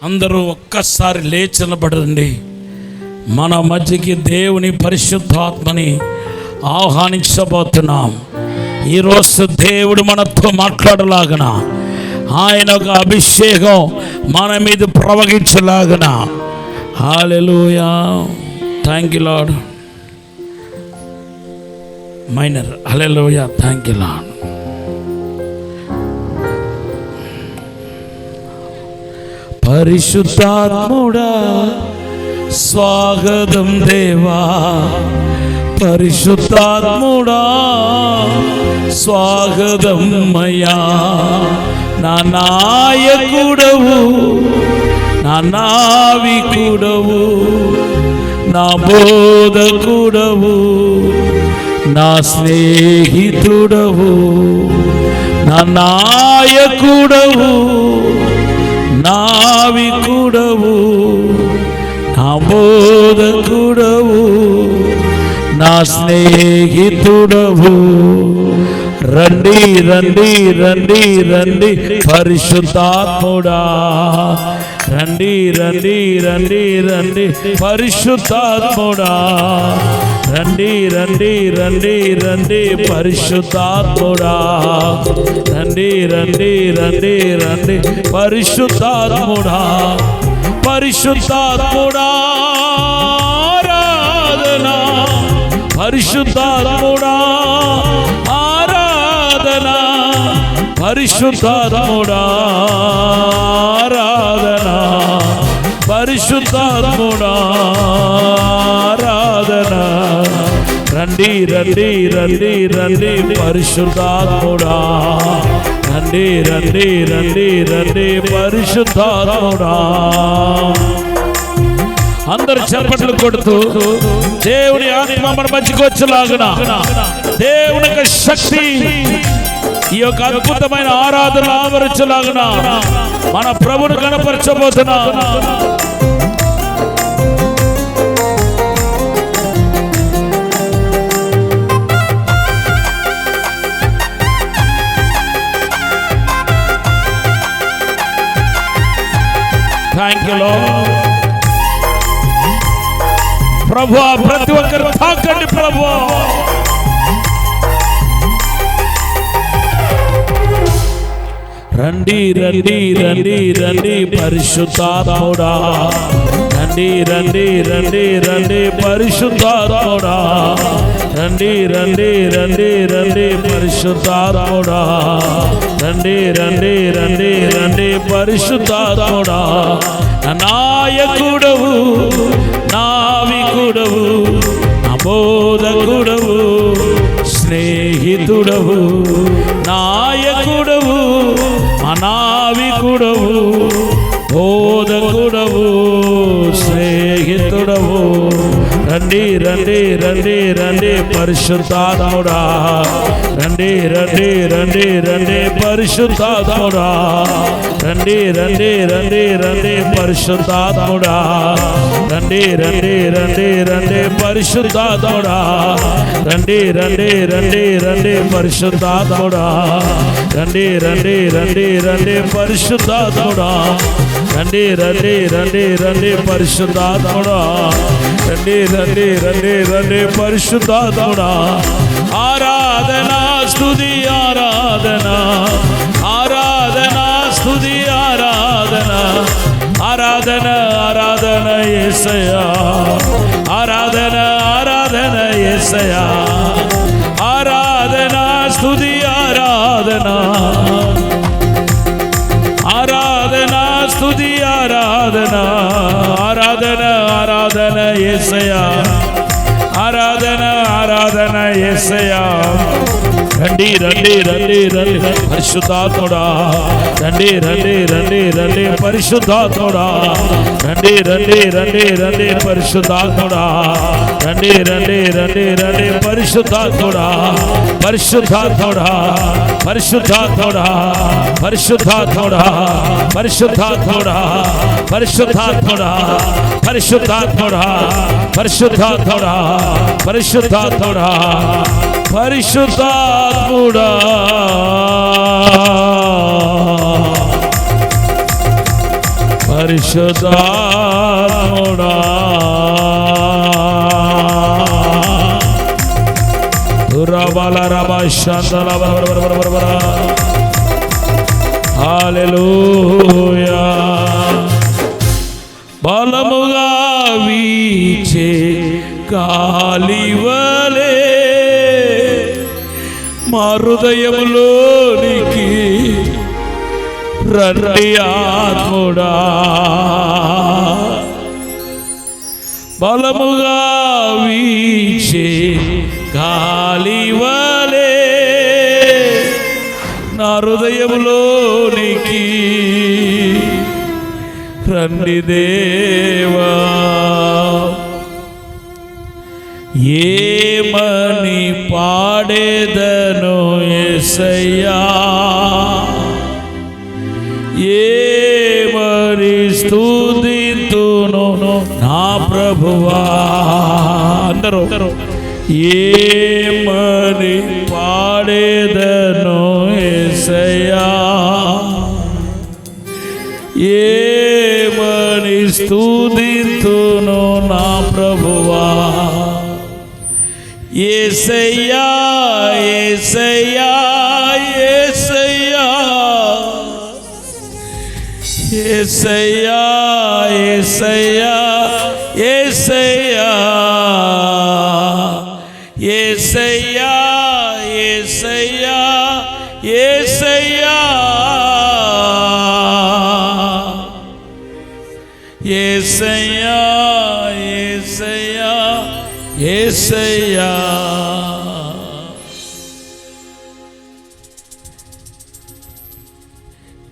అందరూ ఒక్కసారి లేచి నిలబడండి. మన మధ్యకి దేవుని పరిశుద్ధాత్మని ఆహ్వానించబోతున్నాం. ఈరోజు దేవుడు మనతో మాట్లాడలాగన, ఆయన ఒక అభిషేకం మన మీద ప్రవహించలాగన. Hallelujah, thank you lord. మైనర్ హల్లెలూయా, థ్యాంక్ యూ లార్డ్. పరిశుద్ధాత్ముడా స్వాగతం దేవా, పరిశుద్ధాత్ముడా స్వాగతం అయ్యా. నా నాయకుడవు, నా నావికుడవు, నా బోధకుడవు, నా స్నేహితుడవు, నా నాయకుడవు, నావికుడవు, నా బోధకుడవు, నా స్నేహితుడవు. రండి రండి రండి రండి పరిశుద్ధాత్ముడా, రండి రండి రండి రండి పరిశుద్ధాత్ముడా, రండి రండి రండి రండి పరిశుద్ధాత్ముడా, రండి రండి రండి రండి పరిశుద్ధాత్ముడా. పరిశుద్ధాత్ముడా ఆరాధనా, పరిశుద్ధాత్ముడా ఆరాధనా, పరిశుద్ధాత్ముడా ఆరాధనా, పరిశుద్ధాత్ముడా ఆరాధనా. రండి రండి రండి రండి పరిశుద్ధాత్ముడా, రండి రండి రండి రండి పరిశుద్ధాత్ముడా. అందరు చప్పట్లు కొడుతూ దేవుని ఆత్మ మన మధ్యకి వచ్చేలాగున, దేవుని యొక్క శక్తి ఈ యొక్క అద్భుతమైన ఆరాధన ఆవరించలాగున మన ప్రభువును కనపరచబోతున్నా. Thank you lord. ప్రభువా, ప్రతి ఒక్కరు తాకండి ప్రభువా. రండి రండి రండి రండి పరిశుద్ధాత్ముడా, రండి రండి రండి రండి పరిశుద్ధాత్ముడా, రండి రండి రండి రండి పరిశుద్ధాత్ముడా, రండి రండి రండి రండి పరిశుద్ధాత్ముడా. నాయకుడవు, నావికుడవు, నా బోధకుడవు, స్నేహితుడవు, నాయకుడవు, నావికుడవు, బోధకుడవు, స్నేహితుడవు. రండి రండి రండి రండి పరిశుద్ధాత్ముడా, రండి రండి రండి రండి పరిశుద్ధాత్ముడా, రండి రండి రండి రండి పరిశుద్ధాత్ముడా, రండి రండి రండి రండి పరిశుద్ధాత్ముడా, రండి రండి రండి రండి పరిశుద్ధాత్ముడా, రండి రండి రండి రండి పరిశుద్ధాత్ముడా, రండి రండి రండి రండి పరిశుద్ధాత్ముడా, రండి రండి రండి రండి పరిశుద్ధాత్ముడా. ఆరాధనా స్తుతి ఆరాధనా, ఆరాధనా స్తుతి ఆరాధనా, ఆరాధన ఆరాధన యేసయ్యా, ఆరాధన ఆరాధన యేసయ్యా, ఆరాధన స్తుతి ఆరాధనా, ఆరాధన స్తుతి ఆరాధన, ఆరాధన ఆరాధన యేసయ్యా, ఆరాధన ఆరాధన యేసయ్యా. రండి రండి రండి రండి పరిశుద్ధాత్ముడా, రండి రండి రండి రండి పరిశుద్ధాత్ముడా, రండి రండి రండి రండి పరిశుద్ధాత్ముడా, రండి రండి రండి రండి పరిశుద్ధాత్ముడా, పరిశుద్ధాత్ముడా, పరిశుద్ధాత్ముడా, పరిశుద్ధాత్ముడా, పరిశుద్ధాత్ముడా, పరిశుద్ధాత్ముడా, పరిశుద్ధాత్ముడా, పరిశుద్ధాత్ముడా, పరిశుద్ధాత్ముడా, పరిశుద్ధాత్ముడా. పరిశుద్ధాత్ముడా హల్లెలూయా. బలముగా వీచే గాలివలే మా హృదయములోనికి రండి ఆత్ముడా. బలముగా వీచే గాలివలే నా హృదయములోనికి రండి దేవా. ఏమని పాడేదను యేసయ్యా, ఏమని స్తుతింతును నా ప్రభువా. అందరూ ఏమని పాడేదను యేసయ్యా, ఏమని స్తుతింతును నా ప్రభువా. యేసయ్యా యేసయ్యా యేసయ్యా యేసయ్యా యేసయ్యా యేసయ్యా యేసయ్యా యేసయ్యా యేసయ్యా యేసయ్యా యేసయ్యా యేసయ్యా.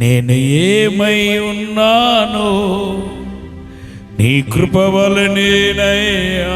నేను ఏమై ఉన్నాను నీ కృప వలనేనయ్యా.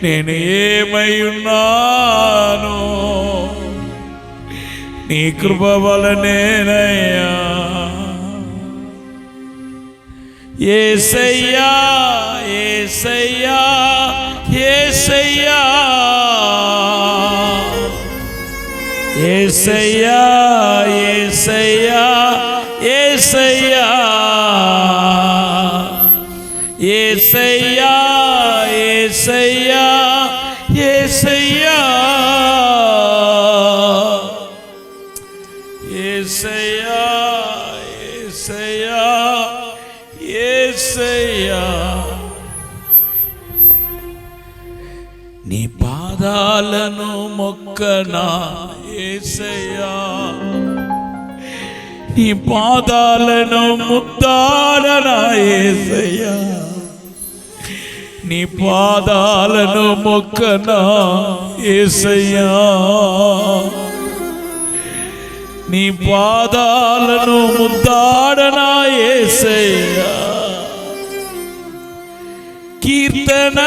నేను ఏమై ఉన్నాను నీ కృప వలనేనయ్యా. యేసయ్యా యేసయ్యా యేసయ్యా యేసయ్యా యేసయ్యా యేసయ్యా యేసయ్యా యేసయ్యా యేసయ్యా యేసయ్యా యేసయ్యా యేసయ్యా. నీ పాదాలను మొక్కనా యేసయ్యా, నీ పాదాలను ముద్దాడనా యేసయ్యా, నీ పాదాలను మొక్కనా యేసయ్యా, నీ పాదాలను ముద్దాడనా యేసయ్యా. కీర్తన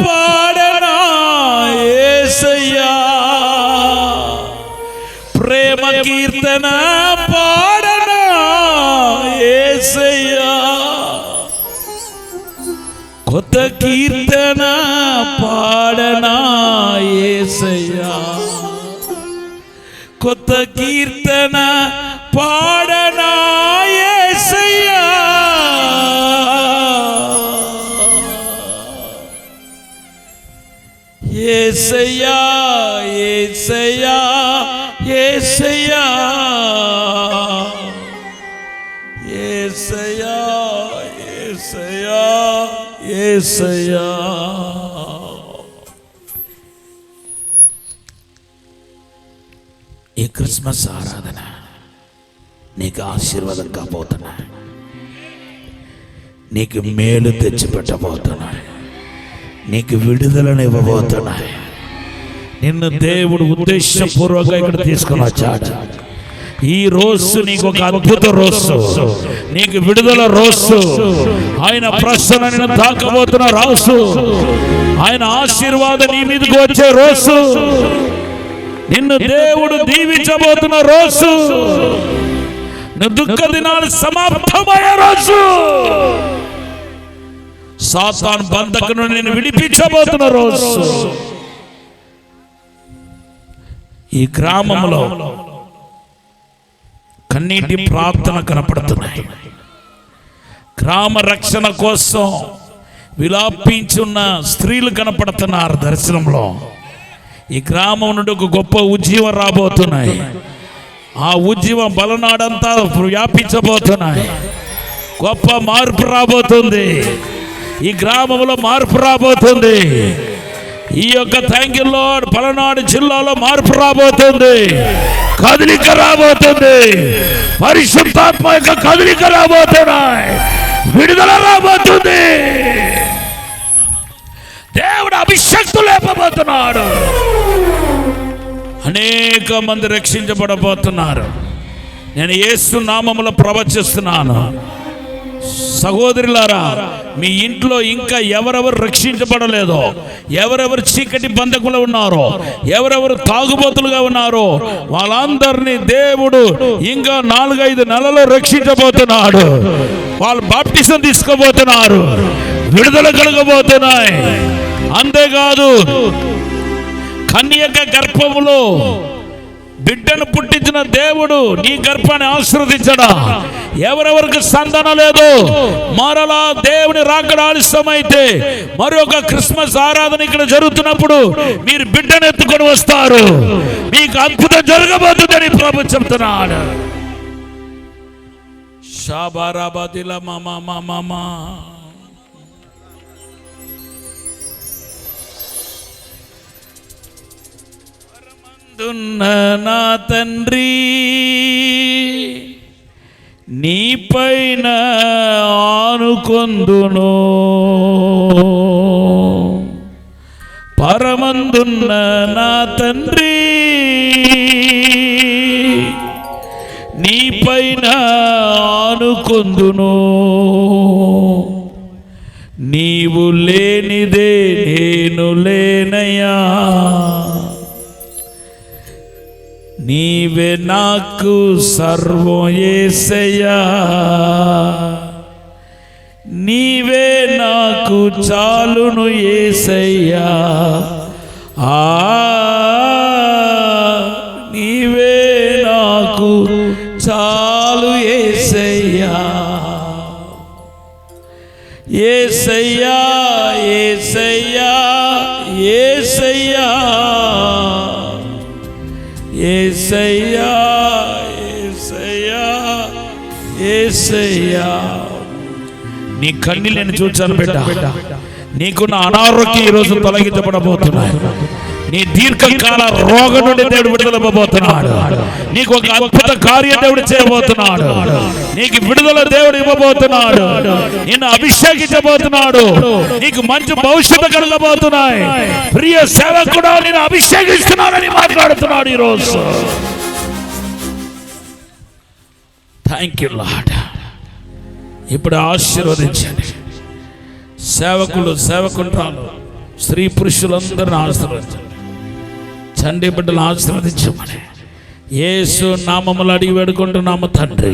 పాడనా యేసయ్యా, ప్రేమ కీర్తన పాడనా యేసయ్యా, కొత్త కీర్తన పాడనా యేసయ్యా, కొత్త కీర్తన పాడనా యేసయ్యా. యేసయ్యా యేసయ్యా యేసయ్యా యేసయ్యా యేసయ్యా యేసయ్యా. ఈ క్రిస్మస్ ఆరాధన నీకు ఆశీర్వాదం కాబోతున్నా, నీకు మేలు తెచ్చిపెట్టబోతున్నా, నీకు విడుదలను ఇవ్వబోతున్నాయి. నిన్ను దేవుడు ఉద్దేశపూర్వకంగా ఇక్కడ తీసుకుని వచ్చాడు. ఈ రోజు నీకు ఒక అద్భుత రోజు, నీకు విడుదల రోజు. ఆయన ప్రశ్న నిన్ను తాకబోతున్న రోజు, ఆయన ఆశీర్వాదం నీ మీదకి వచ్చే రోజు, నిన్ను దేవుడు దీవించబోతున్న రోజు, నువ్వు దుఃఖ దినాలు సమాప్తమయ్యే రోజు, సాతాను బంధకును నేను విడిపించబోతున్న రోజు. ఈ గ్రామంలో కన్నీటి ప్రార్థన కనపడుతున్నాయి. గ్రామ రక్షణ కోసం విలాపించున్న స్త్రీలు కనపడుతున్నారు దర్శనంలో. ఈ గ్రామం నుండి ఒక గొప్ప ఉజ్జీవం రాబోతున్నాయి. ఆ ఉజ్జీవం బలనాడంతా వ్యాపించబోతున్నాయి. గొప్ప మార్పు రాబోతుంది. ఈ గ్రామంలో మార్పు రాబోతుంది. ఈ యొక్క థ్యాంక్ యూ లార్డ్ పలనాడు జిల్లాలో మార్పు రాబోతుంది. కదలిక రాబోతుంది. పరిశుద్ధాత్మ యొక్క కదలిక రాబోతున్నాయి. విడుదల రాబోతుంది. దేవుడు అభిషక్తులు లేపబోతున్నాడు. అనేక మంది రక్షించబడబోతున్నారు. నేను యేసు నామములో ప్రవచిస్తున్నాను. సహోదరులారా, మీ ఇంట్లో ఇంకా ఎవరెవరు రక్షించబడలేదో, ఎవరెవరు చీకటి బంధకులు ఉన్నారో, ఎవరెవరు తాగుబోతులుగా ఉన్నారో వాళ్ళందరినీ దేవుడు ఇంకా 4-5 నెలలు రక్షించబోతున్నాడు. వాళ్ళు బాప్టిజం తీసుకోబోతున్నారు. విడుదల కలగబోతున్నాయి. అంతేకాదు, కన్యక గర్భములో బిడ్డను పుట్టించిన దేవుడు నీ గర్భాన్ని ఆశీర్వదించడా. ఎవరెవరికి సంతానం లేదు, మరలా దేవుని రాకడ ఆలస్యమైతే మరొక క్రిస్మస్ ఆరాధన ఇక్కడ జరుగుతున్నప్పుడు మీరు బిడ్డను ఎత్తుకొని వస్తారు. మీకు అద్భుతం జరగబోతుందని ప్రభు చెప్తున్నాడు. షాబారాబాదిల మామా మామా నా తండ్రి నీ పైన ఆనుకొందును. పరమందున్న నా తండ్రి నీ పైన ఆనుకొందును. నీవు లేనిదే నేను లేనయ్యా. నీవే నాకు సర్వం యేసయ్యా. నీవే నాకు చాలును యేసయ్యా. నీవే నాకు చాలు యేసయ్యా. యేసయ్యా యేసయ్యా యేసయ్యా యేసయ్యా యేసయ్యా యేసయ్యా. నీ కన్నీళ్ళని చూచాను బిడ్డ. నీకున్న అనారోగ్యం ఈరోజు తొలగించబడబోతున్నాయి. నీ దీర్ఘకాల రోగం నుండి దేవుడు విడుదలవ్వబోతున్నాడు. నీకు ఒక అద్భుత కార్యం దేవుడు చేయబోతున్నాడు. నీకు విడుదల దేవుడు ఇవ్వబోతున్నాడు. నిన్ను అభిషేకించబోతున్నాడు. నీకు మంచి భవిష్యత్తు కలగబోతున్నాయి. ప్రియ సేవకుడు నేను అభిషేకిస్తున్నానని మాట్లాడుతున్నాడు ఈరోజు. Thank you lord. ఇప్పుడు ఆశీర్వదించండి. సేవకులు సేవకుంటారు, స్త్రీ పురుషులందరిని ఆశీర్వదించండి. చండి బిడ్డలు ఆశీర్వదించమని యేసు నామములో అడిగి వేడుకుంటున్నాము తండ్రి.